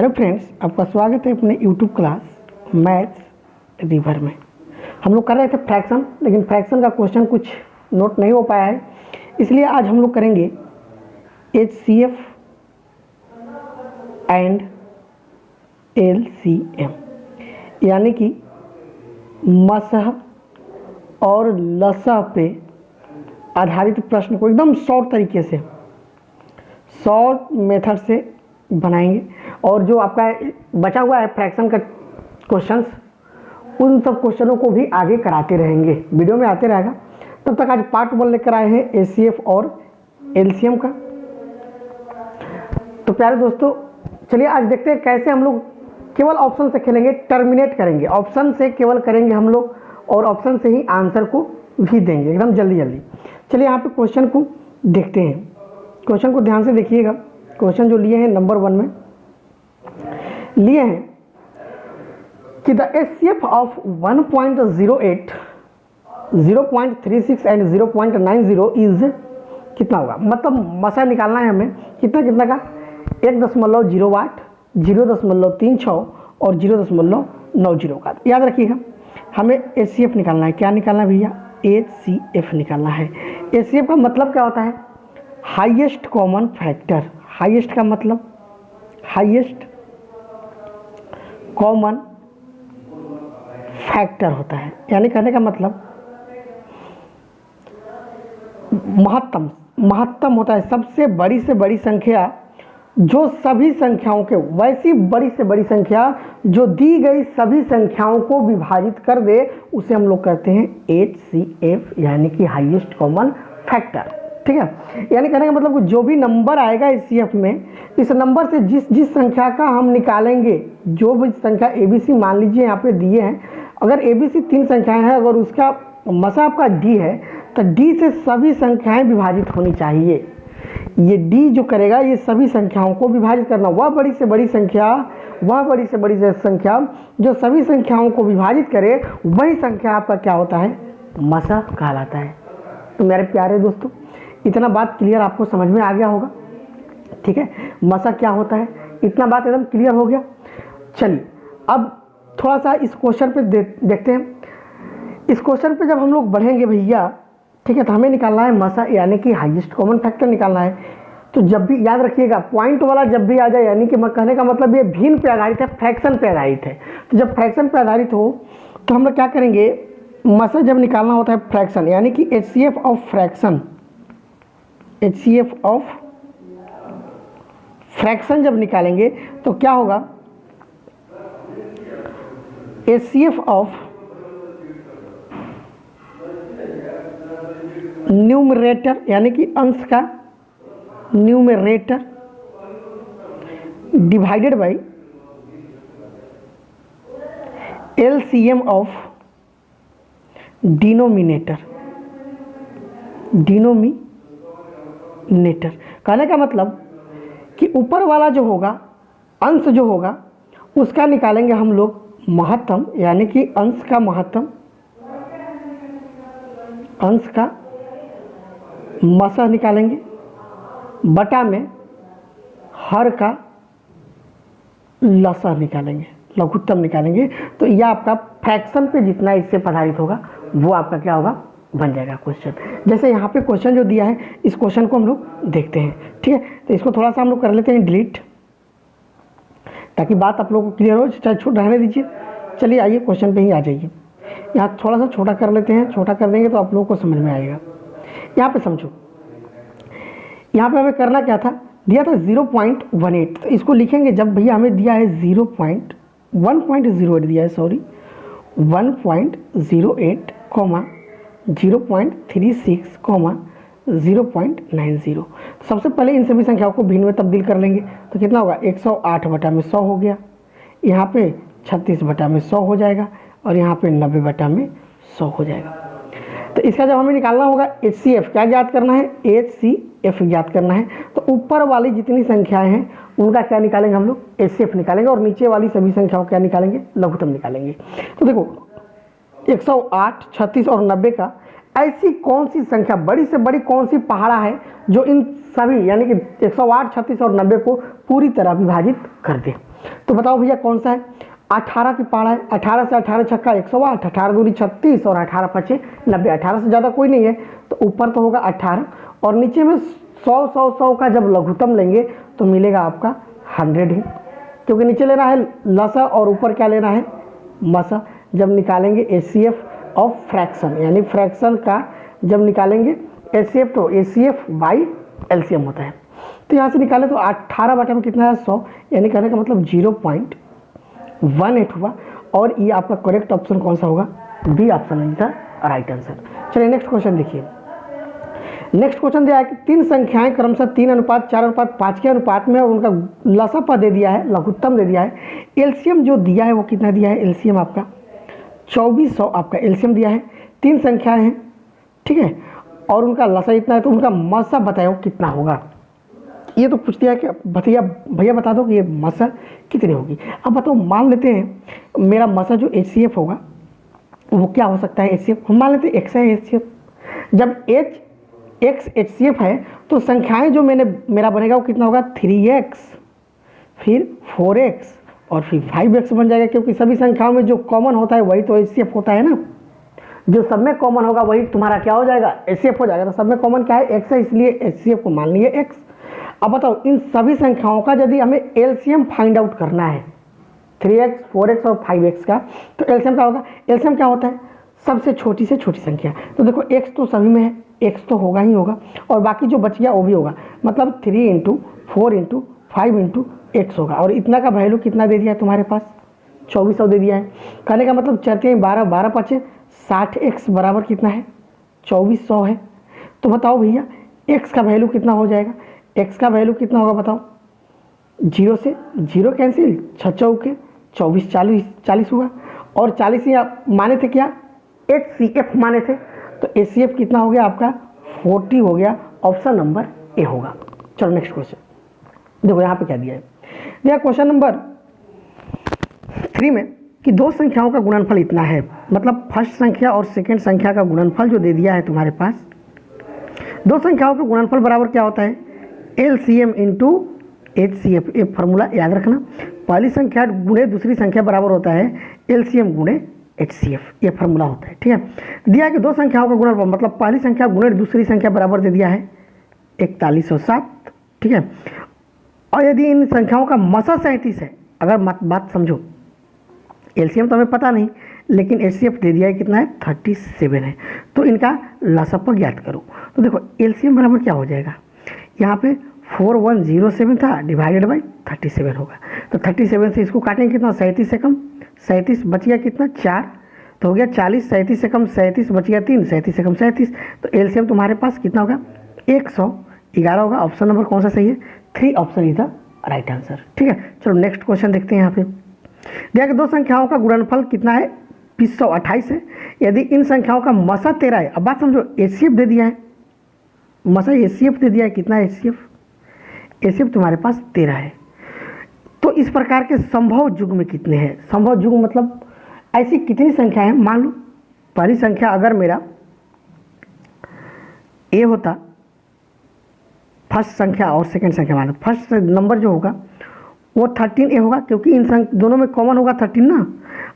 Hello friends, आपका स्वागत है अपने यूट्यूब क्लास मैथ्स रिवर में। हम लोग कर रहे थे फ्रैक्शन, लेकिन फ्रैक्शन का क्वेश्चन कुछ नोट नहीं हो पाया है, इसलिए आज हम लोग करेंगे HCF एंड LCM, यानी कि मसह और लसह पे आधारित प्रश्न को एकदम शॉर्ट तरीके से, शॉर्ट मेथड से बनाएंगे। और जो आपका बचा हुआ है फ्रैक्शन का क्वेश्चंस, उन सब क्वेश्चनों को भी आगे कराते रहेंगे, वीडियो में आते रहेगा। तब तक आज पार्ट 1 लेकर आए हैं HCF और LCM का। तो प्यारे दोस्तों, चलिए आज देखते हैं कैसे हम लोग केवल ऑप्शन से खेलेंगे, टर्मिनेट करेंगे, ऑप्शन से केवल करेंगे हम लोग और ऑप्शन से ही आंसर को भी देंगे एकदम जल्दी जल्दी। चलिए यहाँ पे क्वेश्चन को देखते हैं। क्वेश्चन को ध्यान से देखिएगा। क्वेश्चन जो लिए हैं नंबर 1 में लिए हैं कि the HCF of 1.08, 0.36 and 0.90 is कितना होगा। मतलब मसा निकालना है हमें कितना का 1.0 वाट, 0.36 और 0.90 का। याद रखिएगा हमें HCF निकालना है। क्या निकालना है भैया? HCF निकालना है। HCF का मतलब क्या होता है? Highest common factor. हाईएस्ट का मतलब हाईएस्ट कॉमन फैक्टर होता है, यानी कहने का मतलब महत्तम होता है। सबसे बड़ी से बड़ी संख्या जो सभी संख्याओं के, वैसी बड़ी से बड़ी संख्या जो दी गई सभी संख्याओं को विभाजित कर दे, उसे हम लोग कहते हैं HCF, यानी कि हाईएस्ट कॉमन फैक्टर। ठीक है, यानी कहने का मतलब जो भी नंबर आएगा HCF में, इस नंबर से जिस संख्या का हम निकालेंगे, जो भी संख्या ABC मान लीजिए यहाँ पे दिए हैं, अगर ABC 3 संख्याएं हैं, अगर उसका मसा आपका D है, तो D से सभी संख्याएं विभाजित होनी चाहिए। ये D जो करेगा, ये सभी संख्याओं को विभाजित करना। वह बड़ी से बड़ी संख्या जो सभी संख्याओं को विभाजित करे, वही संख्या आपका क्या होता है? मसा कहलाता है। तो मेरे प्यारे दोस्तों, इतना बात क्लियर आपको समझ में आ गया होगा। ठीक है, मसा क्या होता है, इतना बात एकदम क्लियर हो गया। चलिए अब थोड़ा सा इस क्वेश्चन पे देखते हैं। इस क्वेश्चन पे जब हम लोग बढ़ेंगे भैया, ठीक है, तो हमें निकालना है मसा, यानी कि हाईएस्ट कॉमन फैक्टर निकालना है। तो जब भी याद रखिएगा, पॉइंट वाला जब भी आ जाए, यानी कि कहने का मतलब ये भिन्न पे आधारित है, फ्रैक्शन पे आधारित है। तो जब फ्रैक्शन पे आधारित हो तो हम लोग क्या करेंगे, मसा जब निकालना होता है फ्रैक्शन, यानी कि HCF of fraction, HCF of fraction जब निकालेंगे तो क्या होगा? HCF ऑफ न्यूमरेटर, यानी कि अंश का numerator divided by LCM of denominator. कहने का मतलब कि ऊपर वाला जो होगा, अंश जो होगा, उसका निकालेंगे हम लोग महत्तम, यानी कि अंश का महत्तम, अंश का मसा निकालेंगे, बटा में हर का लसा निकालेंगे, लघुत्तम निकालेंगे। तो यह आपका फ्रैक्शन पे जितना इससे आधारित होगा, वो आपका क्या होगा, बन जाएगा क्वेश्चन। जैसे यहाँ पे क्वेश्चन जो दिया है, इस क्वेश्चन को हम लोग देखते हैं। ठीक है, तो इसको थोड़ा सा हम लोग कर लेते हैं डिलीट, ताकि बात आप लोगों को क्लियर हो। चाहे छोटा रहने दीजिए। चलिए आइए क्वेश्चन पे ही आ जाइए। यहाँ थोड़ा सा छोटा कर लेते हैं, छोटा कर देंगे तो आप लोगों को समझ में आएगा। यहाँ पे समझो, यहाँ पे हमें करना क्या था, दिया था 0.18, तो इसको लिखेंगे जब भैया हमें दिया है 1.08 दिया है, सॉरी 1.08, 0.36, 0.90। सबसे पहले इन सभी संख्याओं को भिन्न में तब्दील कर लेंगे। तो कितना होगा? 108 बटा में 100 हो गया, यहाँ पे 36 बटा में 100 हो जाएगा, और यहाँ पे 90 बटा में 100 हो जाएगा। तो इसका जब हमें निकालना होगा HCF, क्या ज्ञात करना है? HCF ज्ञात करना है। तो ऊपर वाली जितनी संख्याएं हैं उनका क्या निकालेंगे हम लोग? HCF निकालेंगे, और नीचे वाली सभी संख्याओं क्या निकालेंगे? लघुत्तम निकालेंगे। तो देखो 108, 36 और 90 का ऐसी कौन सी संख्या, बड़ी से बड़ी कौन सी पहाड़ा है जो इन सभी यानी कि 108, 36 और 90 को पूरी तरह विभाजित कर दे। तो बताओ भैया कौन सा है? 18 की पाड़ा है, 18 से 18 छक्का 108, 18 दूनी 36 और 18 पचे 90, 18 से ज़्यादा कोई नहीं है तो ऊपर तो होगा 18 और नीचे में 100 का जब लघुत्तम लेंगे तो मिलेगा आपका 100 ही, क्योंकि नीचे लेना है लसा और ऊपर क्या लेना है मसा। जब निकालेंगे HCF ऑफ फ्रैक्शन, यानी फ्रैक्शन का जब निकालेंगे HCF तो HCF बाई LCM होता है। तो यहाँ से निकाले तो 18 बटा में कितना है 100, यानी कहने का मतलब 0.18 हुआ और ये आपका करेक्ट ऑप्शन कौन सा होगा? B option is the right answer. चलिए नेक्स्ट क्वेश्चन देखिए। नेक्स्ट क्वेश्चन दिया है कि 3 संख्याएं क्रमशः 3:4:5 के अनुपात में और उनका लसापा दे दिया है, लघुत्तम दे दिया है। एलसीएम जो दिया है वो कितना दिया है? एलसीएम आपका 2400 आपका एलसीएम दिया है। 3 संख्याएं हैं, ठीक है, और उनका लसा इतना है तो उनका मसा बताओ कितना होगा। ये तो पूछ दिया कि भैया बता दो कि ये मसा कितनी होगी। अब बताओ, मान लेते हैं मेरा मसा जो HCF होगा वो क्या हो सकता है? HCF हम मान लेते हैं X है HCF। जब X HCF है तो संख्याएं जो मेरा बनेगा वो कितना होगा? 3x, फिर 4x और फिर 5x बन जाएगा, क्योंकि सभी संख्याओं में जो कॉमन होता है वही तो HCF होता है ना। जो सब में कॉमन होगा वही तुम्हारा क्या हो जाएगा? HCF हो जाएगा। तो सब में कॉमन क्या है? x है, इसलिए HCF को मान लिए x। अब बताओ, इन सभी संख्याओं का यदि हमें LCM फाइंड आउट करना है 3x, 4x और 5x का, तो LCM क्या होगा? LCM क्या होता है? सबसे छोटी से छोटी संख्या। तो देखो x तो सभी में है, x तो होगा ही होगा और बाकी जो बच गया वो भी होगा, मतलब 3 × 4 × 5 × x होगा। और इतना का वैल्यू कितना दे दिया है तुम्हारे पास? 2400 दे दिया है। कहने का मतलब 4 × 12, 12 × 5 60x बराबर कितना है? 2400 है। तो बताओ भैया x का वैल्यू कितना हो जाएगा? x का वैल्यू कितना होगा बताओ? 0 से 0 कैंसिल, 6 चौके 24, 40 हुआ और 40 यहाँ माने थे क्या? HCF माने थे, तो HCF कितना हो गया आपका? 40 हो गया। ऑप्शन नंबर ए होगा। चलो नेक्स्ट क्वेश्चन देखो, यहाँ पे क्या दिया है। दिया क्वेश्चन नंबर 3 में कि 2 संख्याओं का गुणनफल इतना है, मतलब फर्स्ट संख्या और सेकंड संख्या का गुणनफल जो दे दिया है तुम्हारे पास। 2 संख्याओं का गुणनफल बराबर क्या होता है? LCM × HCF। ये फॉर्मूला याद रखना, पहली संख्या गुणे दूसरी संख्या बराबर होता है LCM × HCF, ये फॉर्मूला होता है, ठीक है। दिया है कि 2 संख्याओं का गुणनफल, मतलब पहली संख्या गुणे दूसरी संख्या बराबर दे दिया है 4107, ठीक है। और यदि इन संख्याओं का मसा 37 है, अगर बात समझो, LCM तो हमें पता नहीं लेकिन HCF दे दिया है कितना है? 37 है। तो इनका लसापा ज्ञात करो। तो देखो LCM बराबर क्या हो जाएगा? यहाँ पे 4107 था डिवाइडेड बाई 37 होगा। तो 37 से इसको काटेंगे कितना? 37 से कम 37 बच गया कितना? 4, तो हो गया 40। 37 से कम 37 बच गया 3, 37 से कम 37, तो LCM तुम्हारे पास कितना होगा? 111 होगा। ऑप्शन नंबर कौन सा सही है? 3 option is the right answer, ठीक है। चलो नेक्स्ट क्वेश्चन देखते हैं। यहाँ पे दिया कि 2 संख्याओं का गुणनफल कितना है? 228 है। यदि इन संख्याओं का मसा 13 है, अब बात समझो, HCF दे दिया है, मसा HCF दे दिया है, कितना है HCF तुम्हारे पास 13 है। तो इस प्रकार के संभव युग्म कितने हैं? संभव युग्म मतलब ऐसी कितनी संख्या है? मान लो पहली संख्या अगर मेरा A होता, फर्स्ट संख्या और सेकंड संख्या, मान लो फर्स्ट नंबर जो होगा वो 13A होगा, क्योंकि इन दोनों में कॉमन होगा 13 ना,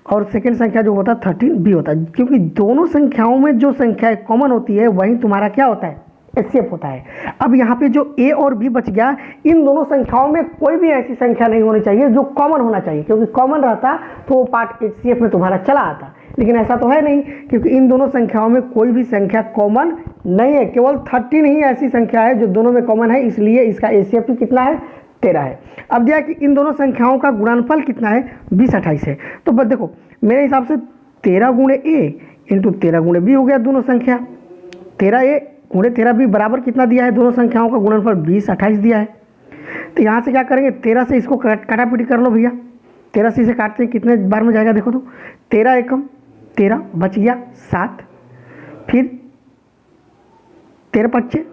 और सेकंड संख्या जो होता है 13B होता है, क्योंकि दोनों संख्याओं में जो संख्या कॉमन होती है वही तुम्हारा क्या होता है? HCF होता है। अब यहाँ पे जो A और B बच गया, इन दोनों संख्याओं में कोई भी ऐसी संख्या नहीं होनी चाहिए जो कॉमन होना चाहिए, क्योंकि कॉमन रहता तो वो पार्ट HCF में तुम्हारा चला आता, लेकिन ऐसा तो है नहीं, क्योंकि इन दोनों संख्याओं में कोई भी संख्या कॉमन नहीं है। केवल 13 ही ऐसी संख्या है जो दोनों में कॉमन है, इसलिए इसका HCF कितना है? 13 है। अब दिया कि इन दोनों संख्याओं का गुणनफल कितना है? 2028 है। तो बस देखो मेरे हिसाब से 13 × A × 13 × B हो गया दोनों संख्या। 13A × 13B बराबर कितना दिया है? दोनों संख्याओं का गुणनफल 2028 दिया है। तो यहाँ से क्या करेंगे? 13 से इसको काटापीटी कर लो भैया। 13 से इसे काटते हैं कितने बार में जाएगा? देखो तो 13 एकम 13 बच गया 7, फिर 13 पच्चे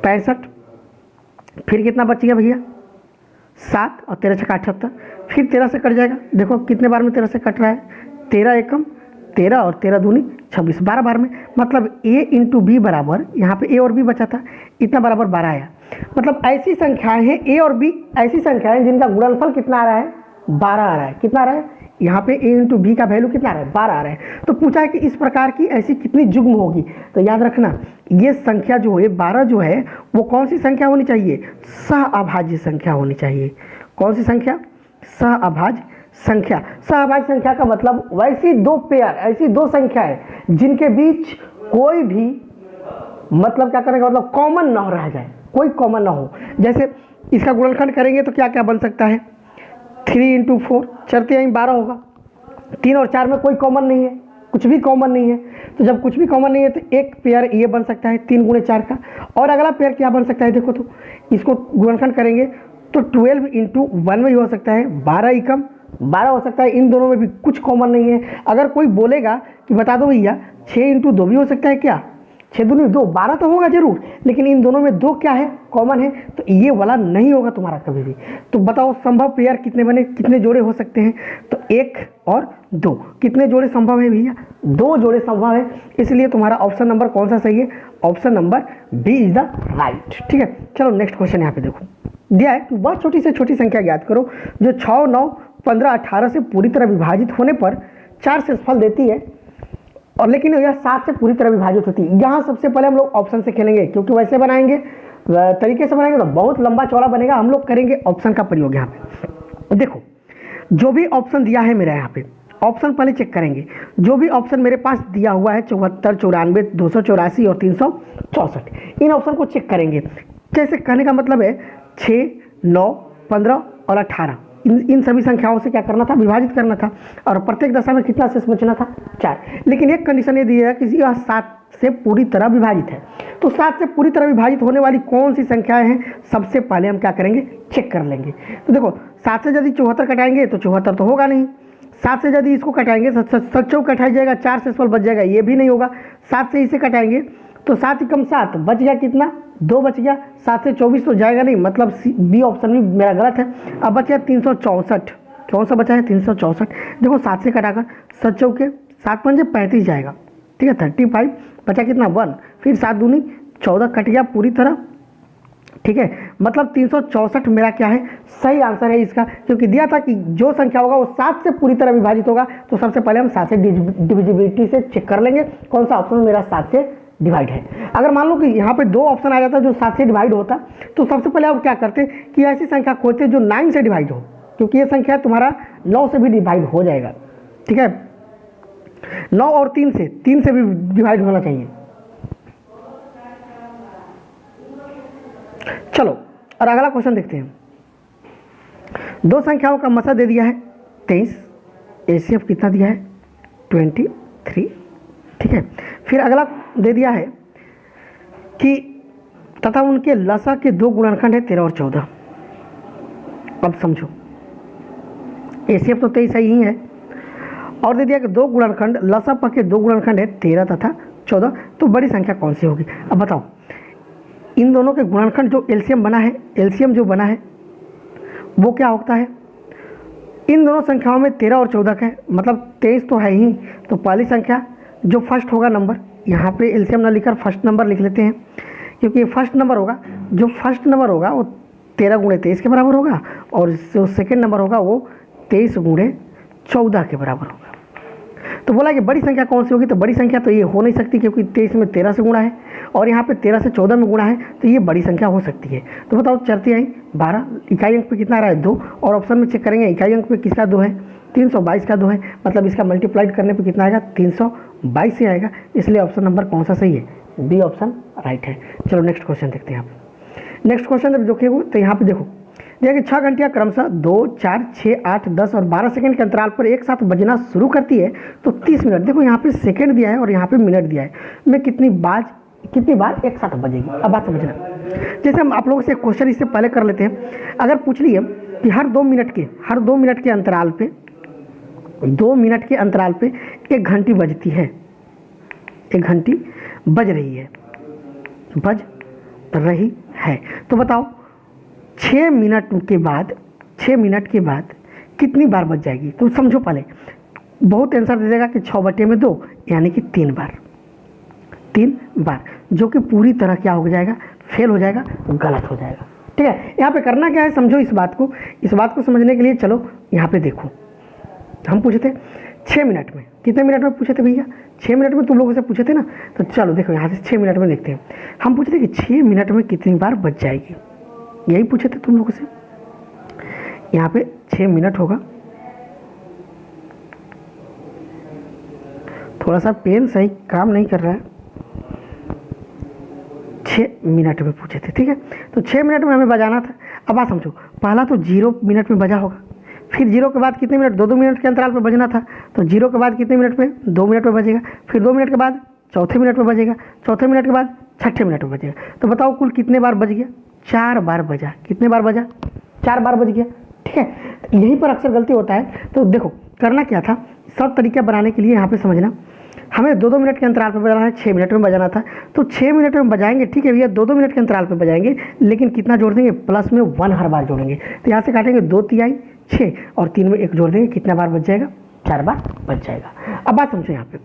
65, फिर कितना बच गया भैया? 7 और 13 छक्का 78, फिर 13 से कट जाएगा। देखो कितने बार में 13 से कट रहा है? 13 एकम 13 और 13 दूनी 26, 12 बार में। मतलब A × B बराबर, यहाँ पे A और B बचा था, इतना बराबर 12 आया। मतलब ऐसी संख्याएं हैं A और B, ऐसी संख्याएं जिनका गुणनफल कितना आ रहा है? 12 आ रहा है। कितना आ रहा है यहाँ पे a इंटू बी का वैल्यू कितना आ रहा है 12 आ रहा है। तो पूछा है कि इस प्रकार की ऐसी कितनी जुग्म होगी। तो याद रखना ये संख्या जो है 12 जो है वो कौन सी संख्या होनी चाहिए, सहअभाज्य संख्या होनी चाहिए। कौन सी संख्या, सहअभाज्य संख्या। सहअभाज्य संख्या का मतलब वैसी दो पेयर, ऐसी दो संख्याएं जिनके बीच कोई भी मतलब क्या करेगा, मतलब कॉमन ना रह जाए, कोई कॉमन ना हो। जैसे इसका गुणनखंड करेंगे तो क्या क्या बन सकता है, 3 इंटू 4 चरते यहीं 12 होगा। 3 और 4 में कोई कॉमन नहीं है, कुछ भी कॉमन नहीं है। तो जब कुछ भी कॉमन नहीं है तो एक पेयर ये बन सकता है 3 गुणे 4 का। और अगला पेयर क्या बन सकता है, देखो तो इसको गुणनखंड करेंगे तो 12 इंटू 1 में ही हो सकता है, 12 एकम 12 हो सकता है। इन दोनों में भी कुछ कॉमन नहीं है। अगर कोई बोलेगा कि बता दो भैया 6 इंटू 2 भी हो सकता है क्या, 6 दूनी 2, 12 तो होगा जरूर, लेकिन इन दोनों में 2 क्या है, कॉमन है, तो ये वाला नहीं होगा तुम्हारा कभी भी। तो बताओ संभव पेयर कितने बने, कितने जोड़े हो सकते हैं, तो 1 और 2। कितने जोड़े संभव है भैया, 2 जोड़े संभव है। इसलिए तुम्हारा ऑप्शन नंबर कौन सा सही है, option number B is the right. ठीक है, चलो नेक्स्ट क्वेश्चन यहाँ पे देखो दिया है कि वह छोटी से छोटी संख्या ज्ञात करो जो 6, 9, 15, 18 से पूरी तरह विभाजित होने पर 4 शेषफल देती है, और लेकिन यह 7 से पूरी तरह विभाजित होती है। यहाँ सबसे पहले हम लोग ऑप्शन से खेलेंगे, क्योंकि वैसे बनाएंगे तरीके से बनाएंगे तो बहुत लंबा चौड़ा बनेगा। हम लोग करेंगे ऑप्शन का प्रयोग। यहाँ पे देखो जो भी ऑप्शन दिया है मेरा, यहाँ पे ऑप्शन पहले चेक करेंगे। जो भी ऑप्शन मेरे पास दिया हुआ है 74, 94, 284 और 364, इन ऑप्शन को चेक करेंगे। कैसे कहने का मतलब है 6, 9, 15 और 18 इन सभी संख्याओं से क्या करना था, विभाजित करना था। और प्रत्येक दशा में कितना शेष बचना था, 4। लेकिन एक कंडीशन ये दी है कि यह 7 से पूरी तरह विभाजित है। तो 7 से पूरी तरह विभाजित होने वाली कौन सी संख्याएं हैं, सबसे पहले हम क्या करेंगे, चेक कर लेंगे। तो देखो 7 से यदि 74 कटाएंगे तो 74 तो होगा नहीं। 7 से यदि इसको कटाएंगे 7 कटाई जाएगा, 4 शेषफल बच जाएगा, ये भी नहीं होगा। 7 से इसे कटाएंगे तो 7 एकम 7 बच गया, कितना 2 बच गया। 7 से 24 तो जाएगा नहीं, मतलब बी ऑप्शन भी मेरा गलत है। अब बच गया 364, कौन सा बचा है 364। देखो 7 से कटाकर 7 चौके 7 पंजे 35 जाएगा, ठीक है 35 बचा कितना 1, फिर 7 दूनी 14 कट गया पूरी तरह, ठीक है। मतलब 364 मेरा क्या है, सही आंसर है इसका, क्योंकि दिया था कि जो संख्या होगा वो 7 से पूरी तरह विभाजित होगा। तो सबसे पहले हम 7 से डिविजिबिलिटी से चेक कर लेंगे कौन सा ऑप्शन मेरा 7 से डिवाइड है। अगर मान लो कि यहाँ पे 2 ऑप्शन आ जाता जो 7 से डिवाइड होता, तो सबसे पहले आप क्या करते कि ऐसी संख्या खोजते जो 9 से डिवाइड हो, क्योंकि ये संख्या तुम्हारा 9 से भी डिवाइड हो जाएगा, ठीक है। 9 और 3 से भी डिवाइड होना चाहिए। चलो और अगला क्वेश्चन देखते हैं। 2 संख्याओं का मसा दे दिया है 23, एचसीएफ कितना दिया है 23, ठीक है। फिर अगला दे दिया है कि तथा उनके लसा के 2 गुणनखंड है 13 और 14। अब समझो एचसीएफ तो 23 ही है, और दे दिया कि 2 गुणनखंड लसा प के 2 गुणनखंड है 13 तथा 14। तो बड़ी संख्या कौन सी होगी। अब बताओ इन दोनों के गुणनखंड जो एलसीएम बना है, एलसीएम जो बना है वो क्या होता है, इन दोनों संख्याओं में 13 और 14 का है, मतलब 23 तो है ही। तो पहली संख्या जो फर्स्ट होगा नंबर, यहाँ पे एलसीएम ना लिखकर फर्स्ट नंबर लिख लेते हैं, क्योंकि फर्स्ट नंबर होगा, जो फर्स्ट नंबर होगा वो 13 गुणे 23 के बराबर होगा, और जो सेकेंड नंबर होगा वो 23 गुणे 14 के बराबर होगा। तो बोला कि बड़ी संख्या कौन सी होगी, तो बड़ी संख्या तो ये हो नहीं सकती, क्योंकि 23 में 13 से गुणा है और यहाँ पे 13 से 14 में गुणा है, तो ये बड़ी संख्या हो सकती है। तो बताओ चरती आई 12, इकाई अंक पे कितना आ रहा है 2, और ऑप्शन में चेक करेंगे इकाई अंक पे किसका 2 है, 322 का 2 है, मतलब इसका मल्टीप्लाइड करने पे कितना आएगा 322 से आएगा। इसलिए ऑप्शन नंबर कौन सा सही है, बी ऑप्शन राइट है। चलो नेक्स्ट क्वेश्चन देखते हैं। आप नेक्स्ट क्वेश्चन जब देखोगे तो यहाँ पे देखो देखिए 6 घंटियाँ क्रमशः 2, 4, 6, 8, 10 और 12 सेकंड के अंतराल पर एक साथ बजना शुरू करती है तो 30 मिनट, देखो यहाँ पे सेकंड दिया है और यहाँ पे मिनट दिया है, में कितनी बार एक साथ बजेगी। अब बात समझना, जैसे हम आप लोगों से क्वेश्चन इससे पहले कर लेते हैं। अगर पूछ लिए कि हर 2 मिनट के अंतराल पे 2 मिनट के अंतराल पे एक घंटी बजती है, एक घंटी बज रही है, तो बताओ 6 मिनट के बाद कितनी बार बच जाएगी। तो समझो पहले, बहुत आंसर दे देगा कि 6/2 यानी कि 3 बार, जो कि पूरी तरह क्या हो जाएगा, फेल हो जाएगा, गलत हो जाएगा। ठीक है, यहाँ पे करना क्या है, समझो इस बात को समझने के लिए चलो यहाँ पे देखो, हम पूछे थे 6 मिनट में, कितने मिनट में पूछे थे भैया? 6 मिनट में तुम लोगों से पूछे थे ना। तो चलो देखो यहाँ से 6 मिनट में देखते हैं। हम पूछे थे कि 6 मिनट में कितनी बार बच जाएगी, यही पूछे थे तुम लोगों से। यहाँ पे 6 मिनट होगा, थोड़ा सा पेन सही काम नहीं कर रहा है। 6 मिनट में पूछे थे, ठीक है। तो 6 मिनट में हमें बजाना था। अब बात समझो, पहला तो 0 मिनट में बजा होगा, फिर 0 के बाद कितने मिनट, 2-2 मिनट के अंतराल पर बजना था। तो 0 के बाद कितने मिनट में, 2 मिनट में बजेगा, फिर 2 मिनट के बाद चौथे मिनट में बजेगा, चौथे मिनट के बाद छठे मिनट में बजेगा। तो बताओ कुल कितने बार बज गया? 4 बार बजा। कितने बार बजा? 4 बार बज गया, ठीक है। तो यहीं पर अक्सर गलती होता है। तो देखो करना क्या था, सब तरीका बनाने के लिए यहाँ पे समझना, हमें 2-2 मिनट के अंतराल पर बजाना है, 6 मिनट में बजाना था। तो 6 मिनट में बजाएंगे, ठीक है भैया, 2-2 मिनट के अंतराल पर बजाएंगे, लेकिन कितना जोड़ देंगे? प्लस में 1 हर बार जोड़ेंगे। तो यहाँ से काटेंगे 2 तिहाई 6 और 3 में 1 जोड़ देंगे, कितना बार बच जाएगा? 4 बार बच जाएगा। अब बात समझो, यहाँ पे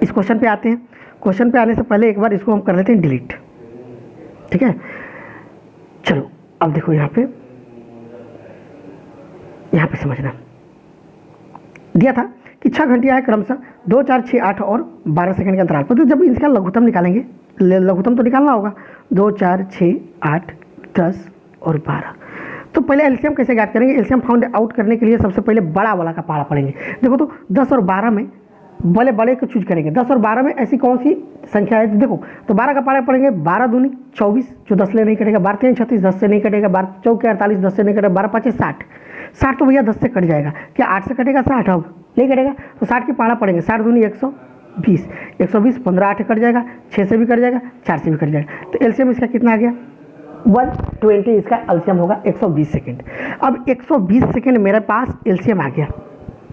इस क्वेश्चन पे आते हैं। क्वेश्चन पे आने से पहले एक बार इसको हम कर लेते हैं डिलीट, ठीक है। चलो अब देखो यहाँ पे समझना, दिया था कि 6 घंटियाँ है क्रमशः 2, 4, 6, 8 और 12 सेकंड के अंतराल पर। तो जब इसका लघुत्तम निकालेंगे, लघुत्तम तो निकालना होगा, 2, 4, 6, 8, 10 और 12। तो पहले एलसीएम कैसे ज्ञात करेंगे? एलसीएम फाउंड आउट करने के लिए सबसे पहले बड़ा वाला का पहाड़ा पढ़ेंगे। देखो तो 10 और 12 में बड़े को चूज करेंगे। 10 और 12 में ऐसी कौन सी संख्या है? देखो तो 12 का पहाड़ा पढ़ेंगे, 12 दूनी 24 जो 10 से नहीं कटेगा, 12 3 36 10 से नहीं कटेगा, 12 चौके 48 10 से नहीं कटेगा, 12 5 60 60 तो भैया 10 से कट जाएगा। क्या 8 से कटेगा? 60 अब नहीं कटेगा। तो 60 की पहाड़ा पड़ेंगे, 60 दूनी 120, 120 15 8 कट जाएगा, 6 से भी कट जाएगा, 4 से भी कट जाएगा। तो एलसीएम इसका कितना आ गया? 120 इसका एलसीएम होगा 120 सेकेंड। अब 120 सेकेंड मेरे पास एलसीएम आ गया,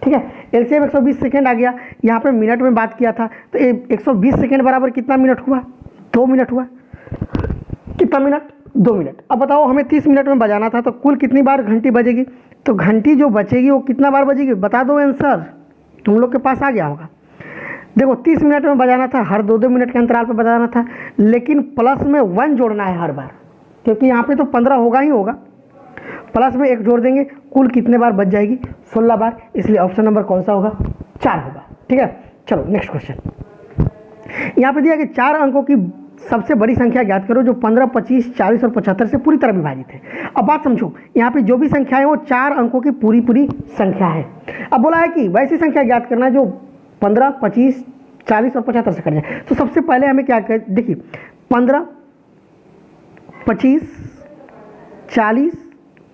ठीक है। एलसीएम 120 सेकेंड आ गया। यहाँ पे मिनट में बात किया था, तो 120 सेकेंड बराबर कितना मिनट हुआ? 2 मिनट हुआ। कितना मिनट? 2 मिनट। अब बताओ हमें 30 मिनट में बजाना था, तो कुल कितनी बार घंटी बजेगी? तो घंटी जो बचेगी वो कितना बार बजेगी? बता दो आंसर, तुम लोग के पास आ गया होगा। देखो 30 मिनट में बजाना था, हर 2-2 मिनट के अंतराल पर बजाना था, लेकिन प्लस में 1 जोड़ना है हर बार, क्योंकि यहाँ पे तो 15 होगा ही होगा। प्लस में 1 जोड़ देंगे, कुल कितने बार बच जाएगी? 16 बार। इसलिए ऑप्शन नंबर कौन सा होगा? 4 होगा, ठीक है। चलो नेक्स्ट क्वेश्चन। यहाँ पे दिया कि 4 अंकों की सबसे बड़ी संख्या ज्ञात करो जो 15, 25, 40 और 75 से पूरी तरह विभाजित है। अब बात समझो, यहाँ पे जो भी संख्या है वो 4 अंकों की पूरी संख्या है। अब बोला है कि वैसी संख्या ज्ञात करना जो 15, 25, 40 और 75 से कट जाए। तो सबसे पहले हमें क्या कर, देखिए 15, 25, 40,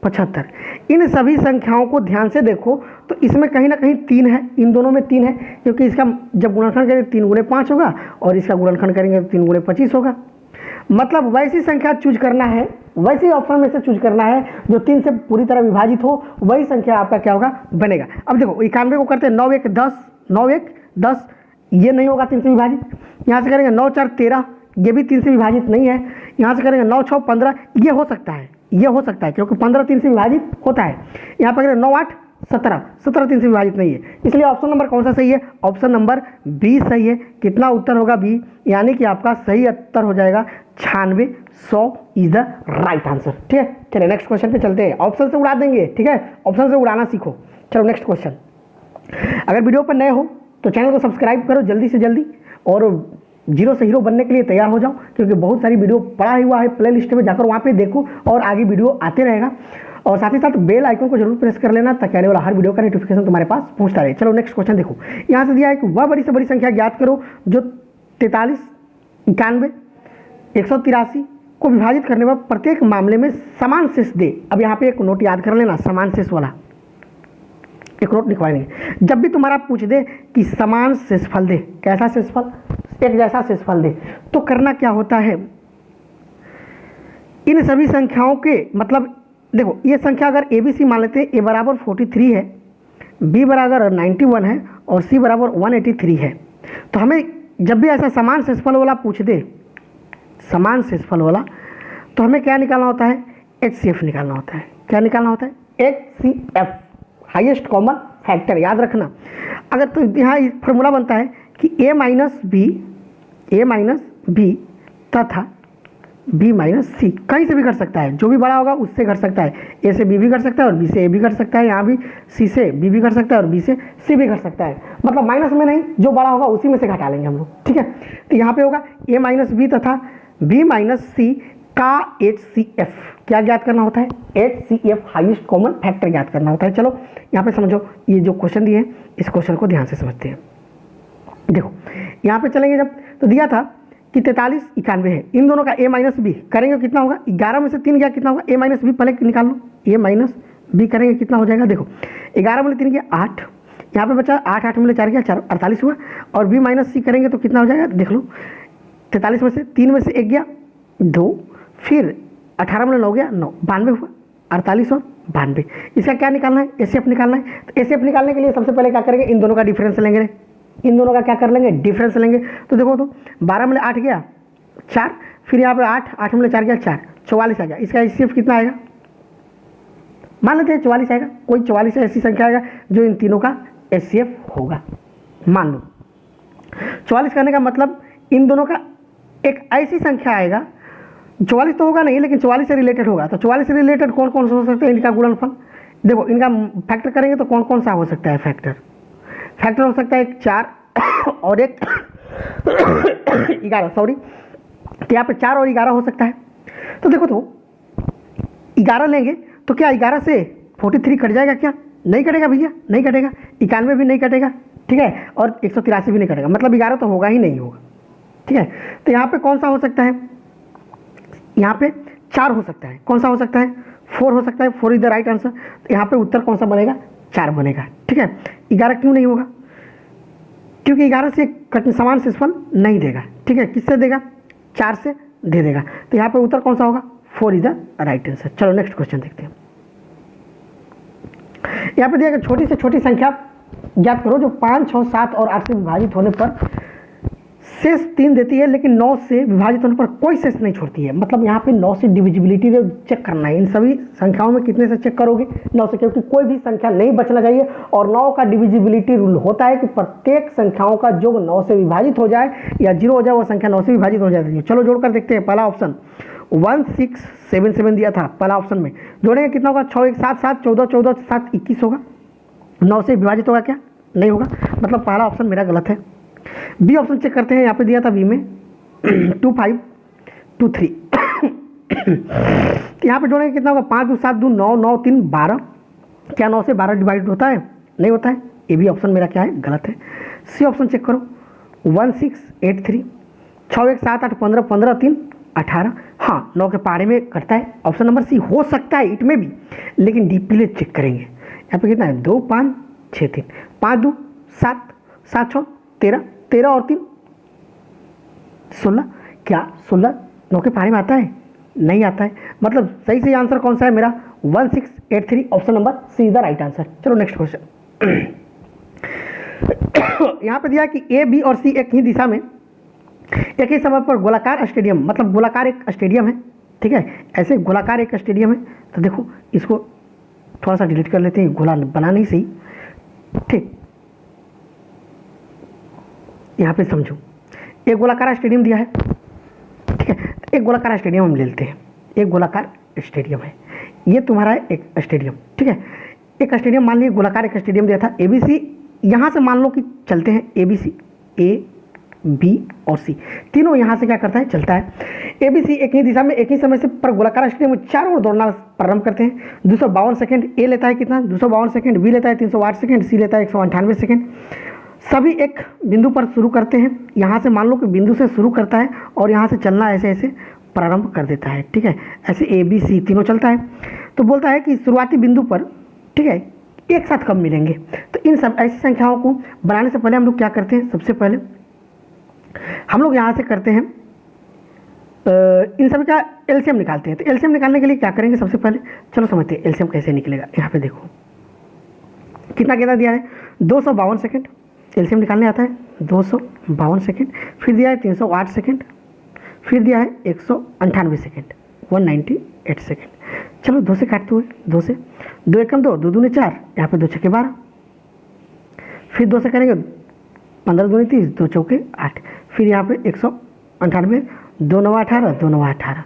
75 इन सभी संख्याओं को ध्यान से देखो तो इसमें कहीं ना कहीं 3 है, इन दोनों में 3 है, क्योंकि इसका जब गुणनखंड करेंगे 3 गुणे 5 होगा और इसका गुणनखंड करेंगे तो 3 गुणे 25 होगा। मतलब वैसी संख्या चूज करना है, वैसे ऑप्शन में से चूज करना है जो 3 से पूरी तरह विभाजित हो, वही संख्या आपका क्या होगा? बनेगा। अब देखो 91 को करते हैं 9 1 10, 9 1 10, ये नहीं होगा 3 से विभाजित। यहाँ से करेंगे 9 4 13, ये भी 3 से विभाजित नहीं है। यहाँ से करेंगे 9 6 15, ये हो सकता है, ये हो सकता है क्योंकि 15 3 से विभाजित होता है। यहाँ पर करेंगे 9 8 17, 17 3 से विभाजित नहीं है। इसलिए ऑप्शन नंबर कौन सा सही है? ऑप्शन नंबर बी सही है। कितना उत्तर होगा? बी, यानी कि आपका सही उत्तर हो जाएगा 96, 100 इज द राइट आंसर, ठीक है। चलिए नेक्स्ट क्वेश्चन पे चलते हैं। ऑप्शन से उड़ा देंगे, ठीक है, ऑप्शन से उड़ाना सीखो। चलो नेक्स्ट क्वेश्चन। अगर वीडियो पर नए हो तो चैनल को सब्सक्राइब करो जल्दी से जल्दी, और जीरो से हीरो बनने के लिए तैयार हो जाओ, क्योंकि बहुत सारी वीडियो पड़ा हुआ है प्ले लिस्ट में, जाकर वहाँ पे देखो और आगे वीडियो आते रहेगा। और साथ ही साथ बेल आइकन को जरूर प्रेस कर लेना ताकि आने वाला हर वीडियो का नोटिफिकेशन तुम्हारे पास पहुँचता रहे। चलो नेक्स्ट क्वेश्चन देखो, यहाँ से दिया है कि वह बड़ी से बड़ी संख्या ज्ञात करो जो 43, 91, 183 को विभाजित करने पर प्रत्येक मामले में समान शेष दे। अब यहाँ पे एक नोट याद कर लेना, समान शेष वाला एक नोट लिखवा लेंगे। जब भी तुम्हारा पूछ दे कि समान शेषफल दे, कैसा शेषफल? एक जैसा शेषफल दे, तो करना क्या होता है, इन सभी संख्याओं के मतलब देखो ये संख्या अगर ABC मान लेते हैं, A बराबर 43 है, B बराबर 91 है और C बराबर 183 है। तो हमें जब भी ऐसा समान शेषफल वाला पूछ दे, समान शेषफल वाला, तो हमें क्या निकालना होता है? HCF निकालना होता है। क्या निकालना होता है? HCF, highest common factor. याद रखना, अगर तो यहाँ फॉर्मूला बनता है कि A माइनस बी तथा बी माइनस सी, कहीं से भी कर सकता है, जो भी बड़ा होगा उससे कर सकता है। ए से बी भी कर सकता है और बी से ए भी कर सकता है, यहाँ भी सी से बी भी कर सकता है और बी से सी भी कर सकता है। मतलब माइनस में नहीं, जो बड़ा होगा उसी में से घटा लेंगे हम लोग, ठीक है। तो यहाँ पे होगा ए माइनस बी तथा बी माइनस सी का HCF क्या ज्ञात करना होता है? HCF हाईएस्ट कॉमन फैक्टर ज्ञात करना होता है। चलो यहाँ पे समझो, ये जो क्वेश्चन दिए इस क्वेश्चन को ध्यान से समझते हैं। देखो यहाँ पे चलेंगे जब, तो दिया था कि 43 91 है, इन दोनों का a माइनस बी करेंगे कितना होगा? 11 में से 3 गया कितना होगा? a माइनस बी पहले निकाल लो, a माइनस बी करेंगे कितना हो जाएगा? देखो 11 में 3 गया 8, यहाँ पे बचा 8 8 में 4 गया 4 48 हुआ, और b माइनस सी करेंगे तो कितना हो जाएगा? देख लो 43 में से 3 में से 1 गया 2, फिर 18 में 9 गया 9, 92 हुआ, 48 और 92। इसका क्या निकालना है? एसएफ निकालना है। तो एसएफ निकालने के लिए सबसे पहले क्या करेंगे? इन दोनों का डिफरेंस लेंगे, इन दोनों का क्या कर लेंगे? डिफरेंस लेंगे। तो देखो तो 12 में 8 गया 4, फिर यहाँ पे 8 8 में 4 गया 4, 44 आ गया। इसका एचसीएफ कितना आएगा? मान लेते हैं 44 आएगा। कोई 44 ऐसी संख्या आएगा जो इन तीनों का एचसीएफ होगा, मान लो 44 करने का मतलब इन दोनों का एक ऐसी संख्या आएगा, 44 तो होगा नहीं लेकिन 44 से रिलेटेड होगा। तो 44 से रिलेटेड कौन कौन सा हो सकता है? इनका गुणनफल। देखो इनका फैक्टर करेंगे तो कौन कौन सा हो सकता है? फैक्टर हो सकता है एक 4 और एक 11, सॉरी, तो यहाँ पे 4 और 11 हो सकता है। तो देखो तो 11 लेंगे तो क्या 11 से 43 कट जाएगा? क्या नहीं कटेगा भैया? नहीं कटेगा। 91 भी नहीं कटेगा, ठीक है, और 183 भी नहीं कटेगा, मतलब 11 तो होगा ही नहीं होगा, ठीक है। तो यहाँ पे कौन सा हो सकता है? यहाँ पे 4 हो सकता है। कौन सा हो सकता है? 4 हो सकता है। 4 इज द राइट आंसर। तो यहाँ पे उत्तर कौन सा बनेगा? 4 बनेगा, ठीक है। 11 क्यों नहीं होगा? क्योंकि 11 से समान शेषफल नहीं देगा, ठीक है। किससे देगा? 4 से दे देगा। तो यहाँ पे उत्तर कौन सा होगा? 4 इज द राइट आंसर। चलो नेक्स्ट क्वेश्चन देखते हैं। यहाँ पे दिया गया छोटी से छोटी संख्या ज्ञात करो जो 5 6 7 और 8 से विभाजित होने पर शेष 3 देती है, लेकिन 9 से विभाजित होने पर कोई शेष नहीं छोड़ती है। मतलब यहाँ पे 9 से डिविजिबिलिटी चेक करना है। इन सभी संख्याओं में कितने से चेक करोगे? 9 से, क्योंकि कोई भी संख्या नहीं बचना चाहिए। और 9 का डिविजिबिलिटी रूल होता है कि प्रत्येक संख्याओं का योग 9 से विभाजित हो जाए या 0 हो जाए, वो संख्या 9 से विभाजित हो जाती है। चलो जोड़कर देखते हैं। पहला ऑप्शन 1677 दिया था, पहला ऑप्शन में जोड़ेंगे कितना होगा? 6 1 7 7 14 14 7 21 होगा। 9 से विभाजित होगा क्या? नहीं होगा, मतलब पहला ऑप्शन मेरा गलत है। बी ऑप्शन चेक करते हैं। यहाँ पे दिया था बी में 2 5 2 3 यहाँ पे जोड़ेंगे कितना होगा? 5 2 7 2 9 9 3 12। क्या 9 से 12 डिवाइड होता है? नहीं होता है। ए बी ऑप्शन मेरा क्या है? गलत है। सी ऑप्शन चेक करो 1 6 8 3 6 1 7 8 15 15 3 18। हाँ 9 के पहाड़े में कटता है। ऑप्शन नंबर सी हो सकता है, इट में भी, लेकिन डीपली चेक करेंगे। यहाँ पे कितना है? 2 5 6 3 5 2 7 7 6 13 13 और 3 16। क्या 16 9 के पहाड़े में आता है? नहीं आता है। मतलब सही से आंसर कौन सा है मेरा? 1683, option number C is the right answer. चलो नेक्स्ट क्वेश्चन। यहाँ पे दिया कि ए बी और सी एक ही दिशा में एक ही समय पर गोलाकार स्टेडियम, मतलब गोलाकार एक स्टेडियम है, ठीक है। ऐसे गोलाकार एक स्टेडियम है। तो देखो इसको थोड़ा सा डिलीट कर लेते हैं, गोला बना नहीं सही, ठीक। यहाँ पे समझो, एक गोलाकार स्टेडियम दिया है, ठीक है। एक गोलाकार स्टेडियम हम ले लेते हैं। एक गोलाकार स्टेडियम है, ये तुम्हारा है एक स्टेडियम, ठीक है। एक स्टेडियम मान लीजिए गोलाकार एक स्टेडियम दिया था। ABC यहाँ से मान लो कि चलते हैं ABC, A B और C तीनों यहाँ से क्या करता है? चलता है। ABC एक ही दिशा में एक ही समय से पर गोलाकार स्टेडियम में चारों ओर दौड़ना प्रारंभ करते हैं। 252 सेकंड A लेता है कितना? 252 सेकंड। B लेता है 308 सेकंड। C लेता है 198 सेकंड। सभी एक बिंदु पर शुरू करते हैं। यहाँ से मान लो कि बिंदु से शुरू करता है और यहाँ से चलना ऐसे ऐसे प्रारंभ कर देता है, ठीक है। ऐसे ABC तीनों चलता है। तो बोलता है कि शुरुआती बिंदु पर, ठीक है, एक साथ कब मिलेंगे? तो इन सब ऐसी संख्याओं को बनाने से पहले हम लोग क्या करते हैं? सबसे पहले हम लोग यहाँ से करते हैं इन सभी का एलसीएम निकालते हैं। तो एलसीएम निकालने के लिए क्या करेंगे? सबसे पहले चलो समझते हैं एलसीएम कैसे निकलेगा। यहाँ पे देखो कितना कितना दिया है? 252 सेकंड एलसीएम निकालने आता है। 252 सेकंड, फिर दिया है 308 सेकंड, फिर दिया है 198 सेकंड, 198 सेकंड। चलो 2 से काटते हुए, 2 से 2 एकम 2 2 दूनी 4, यहाँ पे 2 छक्के 12, फिर 2 से करेंगे 15 दूनी 30, 2 चौके 8, फिर यहाँ पे 198, 2 9 18, 2 9 18,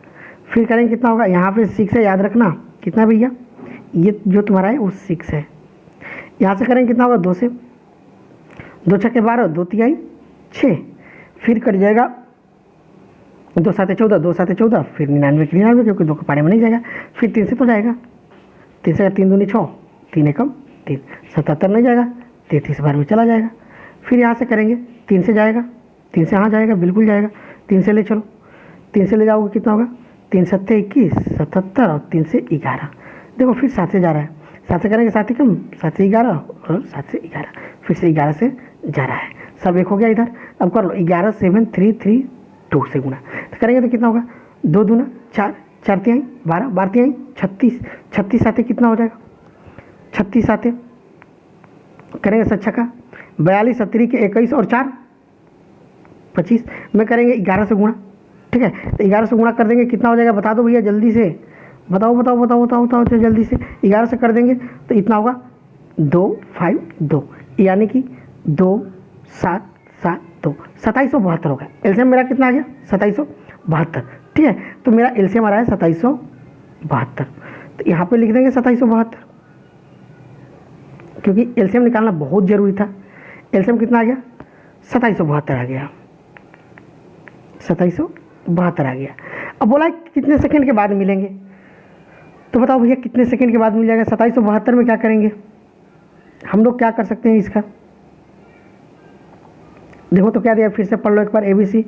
फिर करेंगे कितना होगा, यहाँ पे 6 है, याद रखना कितना भैया, ये जो तुम्हारा है वो 6 है। यहाँ से करेंगे कितना होगा, 2 से, 2 छक्के 12, 2 तिहाई 6, फिर कट जाएगा 2 7 14, 2 7 14, फिर 99 की 99, क्योंकि 2 के पारे में नहीं जाएगा, फिर 3 से तो जाएगा, 3 से 3 दूनी 6, 3 एकम 3, 77 नहीं जाएगा, 33 बार में चला जाएगा। फिर यहाँ से करेंगे 3 से जाएगा, 3 से हाँ जाएगा, बिल्कुल जाएगा, 3 से ले चलो, 3 से ले जाओगे कितना होगा, 3 7 21, 77 और 3 से 11, देखो फिर 7 से जा रहा है, 7 से करेंगे 7 एकम 7 से 11 और 7 से 11, फिर से 11 से जा रहा है, सब एक हो गया इधर। अब कर लो 11 7 3 3 2 से गुना, तो करेंगे तो कितना होगा, 2 दूना 4, 4 तिहाई 12, 12 तिहाई 36, 36 साथे कितना हो जाएगा, 36 साथे करेंगे 7 छक्का 42, 17 के 21 और 4 25 में करेंगे 11 से गुणा, ठीक है, तो 11 से गुणा कर देंगे कितना हो जाएगा, बता दो भैया जल्दी से, बताओ बताओ बताओ बताओ बताओ तो जल्दी से, 11 से कर देंगे तो इतना होगा 2 5 2, यानी कि 2 7 7 2, 2772 होगा। एलसीएम मेरा कितना आ गया, 2772, ठीक है, तो मेरा एलसीएम आ रहा है 2772, तो यहाँ पे लिख देंगे 2772, क्योंकि एलसीएम निकालना बहुत ज़रूरी था। एलसीएम कितना आ गया, 2772 आ गया, 2772 आ गया। अब बोला कितने सेकंड के बाद मिलेंगे, तो बताओ भैया कितने सेकंड के बाद मिल जाएगा। 2772 में क्या करेंगे हम लोग, क्या कर सकते हैं इसका, देखो तो क्या दिया, फिर से पढ़ लो एक बार ABC,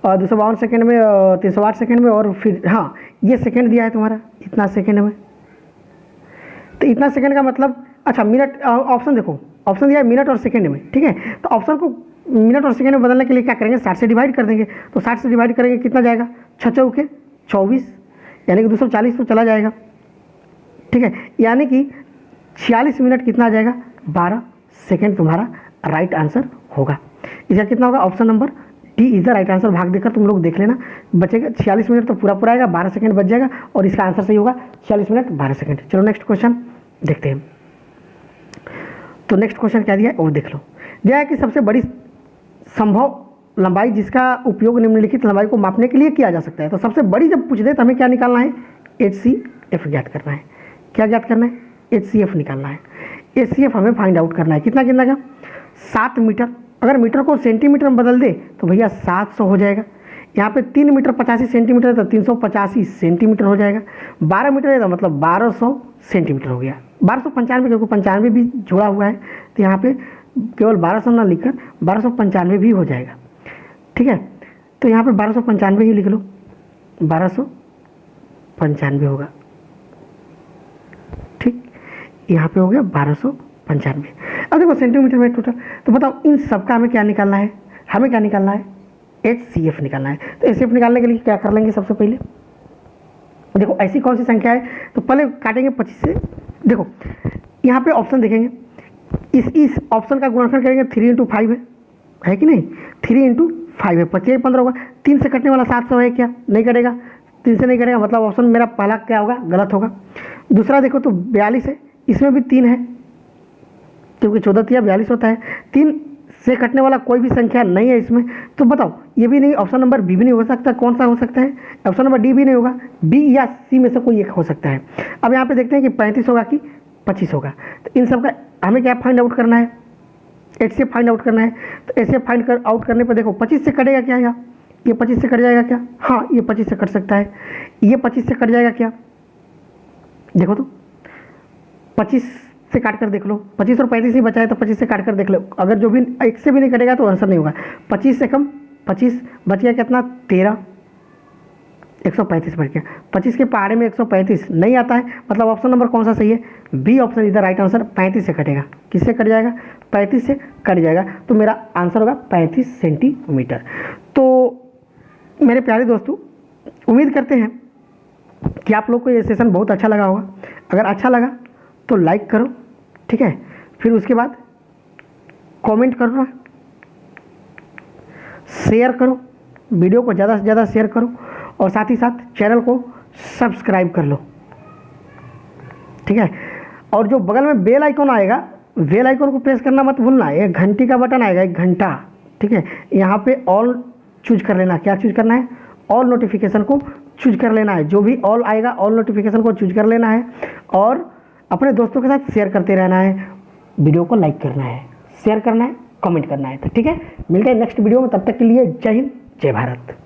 और 252 सेकंड में, 308 सेकंड में, और फिर हाँ ये सेकंड दिया है तुम्हारा इतना सेकंड में, तो इतना सेकंड का मतलब, अच्छा मिनट, ऑप्शन देखो, ऑप्शन दिया है मिनट और सेकंड में, ठीक है, तो ऑप्शन को मिनट और सेकंड में बदलने के लिए क्या करेंगे, 60 से डिवाइड कर देंगे, तो 60 से डिवाइड करेंगे कितना जाएगा, 6 चौके 24, यानी कि 240 तो चला जाएगा, ठीक है, यानी कि 46 मिनट कितना आ जाएगा, 12 सेकंड तुम्हारा राइट आंसर होगा। इसका कितना होगा, option number D is the right answer. भाग देकर तुम लोग देख लेना, बचेगा 46 मिनट तो पूरा पूरा आएगा, 12 सेकंड बच जाएगा, और इसका आंसर सही होगा 46 मिनट 12 सेकंड। चलो नेक्स्ट क्वेश्चन देखते हैं। तो नेक्स्ट क्वेश्चन क्या दिया है और देख लो, दिया है कि सबसे बड़ी संभव लंबाई जिसका उपयोग निम्नलिखित लंबाई को मापने के लिए किया जा सकता है। तो सबसे बड़ी जब पूछ दे तो हमें क्या निकालना है, HCF ज्ञात करना है। क्या ज्ञात करना है, HCF निकालना है। HCF हमें फाइंड आउट करना है, कितना कितना का, 7 मीटर। अगर मीटर को सेंटीमीटर में बदल दे तो भैया 700 हो जाएगा। यहाँ पे 3 मीटर 85 सेंटीमीटर है तो 385 सेंटीमीटर हो जाएगा। 12 मीटर है तो मतलब 1200 सेंटीमीटर हो गया। 1295, क्योंकि 95 भी जुड़ा हुआ है तो यहाँ पे केवल 1200 ना लिखकर 1295 भी हो जाएगा, ठीक है। तो यहाँ पे 1295 ही लिख लो, 1295 होगा, ठीक, यहाँ पे हो गया 1295। अब देखो सेंटीमीटर में टोटल, तो बताओ इन सब का हमें क्या निकालना है, हमें क्या निकालना है, HCF निकालना है। तो HCF निकालने के लिए क्या कर लेंगे, सबसे पहले देखो ऐसी कौन सी संख्या है, तो पहले काटेंगे 25 से। देखो यहाँ पे ऑप्शन देखेंगे, इस ऑप्शन का गुणनखंड करेंगे 3 × 5 है कि नहीं, 3 × 5 है, 25 15 होगा। 3 से कटने वाला 700 है क्या, नहीं कटेगा, 3 से नहीं कटेगा, मतलब ऑप्शन मेरा पहला क्या होगा, गलत होगा। दूसरा देखो तो 42 है, इसमें भी 3 है, क्योंकि 14 तिया 42 होता है। 3 से कटने वाला कोई भी संख्या नहीं है इसमें, तो बताओ ये भी नहीं, ऑप्शन नंबर बी भी नहीं हो सकता, कौन सा हो सकता है, ऑप्शन नंबर डी भी नहीं होगा, बी या सी में से कोई एक हो सकता है। अब यहाँ पे देखते हैं कि 35 होगा कि 25 होगा। तो इन सब का हमें क्या फाइंड आउट करना है, HCF फाइंड आउट करना है। तो HCF फाइंड आउट करने पर देखो 25 से कटेगा क्या, या ये 25 से कट जाएगा क्या, हाँ ये 25 से कट सकता है, ये 25 से कट जाएगा क्या, देखो तो 25 से काट कर देख लो, 25 और 35 ही बचा है तो 25 से काट कर देख लो, अगर जो भी एक से भी नहीं कटेगा तो आंसर नहीं होगा। 25 से कम 25 बच गया कितना, 13, 135 बच गया। 25 के पहाड़े में 135 नहीं आता है, मतलब ऑप्शन नंबर कौन सा सही है, बी ऑप्शन इधर राइट आंसर। 35 से कटेगा, किससे कट जाएगा, 35 से कट जाएगा, तो मेरा आंसर होगा 35 सेंटीमीटर। तो मेरे प्यारे दोस्तों, उम्मीद करते हैं कि आप लोग को ये सेशन बहुत अच्छा लगा होगा। अगर अच्छा लगा तो लाइक करो, ठीक है, फिर उसके बाद कमेंट करो, शेयर करो, वीडियो को ज़्यादा से ज़्यादा शेयर करो, और साथ ही साथ चैनल को सब्सक्राइब कर लो, ठीक है। और जो बगल में बेल आइकॉन आएगा, बेल आइकॉन को प्रेस करना मत भूलना, एक घंटी का बटन आएगा, एक घंटा, ठीक है, यहाँ पे ऑल चूज कर लेना। क्या चूज करना है, ऑल नोटिफिकेशन को चूज कर लेना है, जो भी ऑल आएगा ऑल नोटिफिकेशन को चूज कर लेना है और अपने दोस्तों के साथ शेयर करते रहना है। वीडियो को लाइक करना है, शेयर करना है, कमेंट करना है। तो ठीक है, मिलते हैं नेक्स्ट वीडियो में, तब तक के लिए जय हिंद जय भारत।